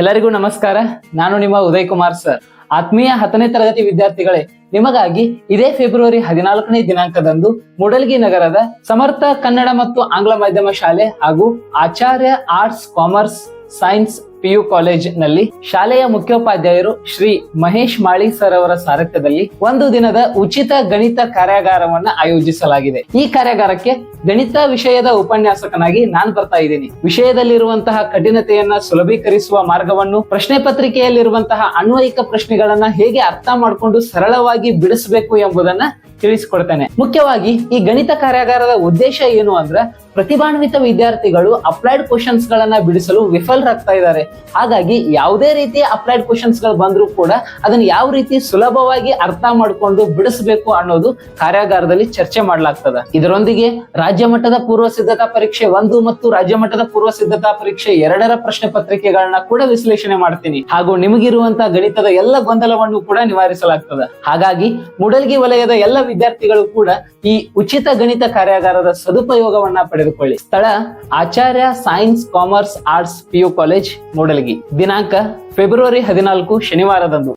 ಎಲ್ಲರಿಗೂ ನಮಸ್ಕಾರ. ನಾನು ನಿಮ್ಮ ಉದಯ್ ಕುಮಾರ್ ಸರ್. ಆತ್ಮೀಯ 10ನೇ ತರಗತಿ ವಿದ್ಯಾರ್ಥಿಗಳೇ, ನಿಮಗಾಗಿ ಇದೇ ಫೆಬ್ರವರಿ 14ನೇ ದಿನಾಂಕದಂದು ಮೂಡಲಗಿ ನಗರದ ಸಮರ್ಥ ಕನ್ನಡ ಮತ್ತು ಆಂಗ್ಲ ಮಾಧ್ಯಮ ಶಾಲೆ ಹಾಗೂ Acharya arts commerce science PU college ನಲ್ಲಿ ಶಾಲೆಯ ಮುಖ್ಯೋಪಾಧ್ಯಾಯರು ಶ್ರೀ ಮಹೇಶ್ ಮಾಳಿ ಸರ್ ಅವರ ಸಾರಥ್ಯದಲ್ಲಿ ಒಂದು ದಿನದ ಉಚಿತ ಗಣಿತ ಕಾರ್ಯಾಗಾರವನ್ನ ಆಯೋಜಿಸಲಾಗಿದೆ. ಈ ಕಾರ್ಯಾಗಾರಕ್ಕೆ ಗಣಿತ ವಿಷಯದ ಉಪನ್ಯಾಸಕನಾಗಿ ನಾನು ಬರ್ತಾ ಇದ್ದೀನಿ. ವಿಷಯದಲ್ಲಿರುವಂತಹ ಕಠಿಣತೆಯನ್ನ ಸುಲಭೀಕರಿಸುವ ಮಾರ್ಗವನ್ನು, ಪ್ರಶ್ನೆ ಪತ್ರಿಕೆಯಲ್ಲಿರುವಂತಹ ಅನ್ವಯಿಕ ಪ್ರಶ್ನೆಗಳನ್ನ ಹೇಗೆ ಅರ್ಥ ಮಾಡಿಕೊಂಡು ಸರಳವಾಗಿ ಬಿಡಿಸಬೇಕು ಎಂಬುದನ್ನ ತಿಳಿಸಿಕೊಡ್ತೇನೆ. ಮುಖ್ಯವಾಗಿ ಈ ಗಣಿತ ಕಾರ್ಯಾಗಾರದ ಉದ್ದೇಶ ಏನು ಅಂದ್ರೆ, ಪ್ರತಿಭಾನ್ವಿತ ವಿದ್ಯಾರ್ಥಿಗಳು ಅಪ್ಲೈಡ್ ಕ್ವಶನ್ಸ್ ಗಳನ್ನ ಬಿಡಿಸಲು ವಿಫಲರಾಗ್ತಾ ಇದ್ದಾರೆ. ಹಾಗಾಗಿ ಯಾವುದೇ ರೀತಿಯ ಅಪ್ಲೈಡ್ ಕ್ವಶನ್ಸ್ ಗಳು ಬಂದ್ರೂ ಕೂಡ ಅದನ್ನ ಯಾವ ರೀತಿ ಸುಲಭವಾಗಿ ಅರ್ಥ ಮಾಡಿಕೊಂಡು ಬಿಡಿಸಬೇಕು ಅನ್ನೋದು ಕಾರ್ಯಾಗಾರದಲ್ಲಿ ಚರ್ಚೆ ಮಾಡಲಾಗ್ತದೆ. ಇದರೊಂದಿಗೆ ರಾಜ್ಯ ಮಟ್ಟದ ಪೂರ್ವ ಸಿದ್ಧತಾ ಪರೀಕ್ಷೆ 1 ಮತ್ತು ರಾಜ್ಯ ಮಟ್ಟದ ಪೂರ್ವ ಸಿದ್ಧತಾ ಪರೀಕ್ಷೆ 2ರ ಪ್ರಶ್ನೆ ಪತ್ರಿಕೆಗಳನ್ನ ಕೂಡ ವಿಶ್ಲೇಷಣೆ ಮಾಡ್ತೀನಿ. ಹಾಗೂ ನಿಮಗಿರುವಂತಹ ಗಣಿತದ ಎಲ್ಲ ಗೊಂದಲವನ್ನು ಕೂಡ ನಿವಾರಿಸಲಾಗ್ತದೆ. ಹಾಗಾಗಿ ಮೂಡಲಗಿ ವಲಯದ ಎಲ್ಲ ವಿದ್ಯಾರ್ಥಿಗಳು ಕೂಡ ಈ ಉಚಿತ ಗಣಿತ ಕಾರ್ಯಾಗಾರದ ಸದುಪಯೋಗವನ್ನ ಪಡೆದುಕೊಳ್ಳಿ. ಸ್ಥಳ Acharya science commerce arts PU college Mudalagi. ದಿನಾಂಕ ಫೆಬ್ರವರಿ 14 ಶನಿವಾರದಂದು.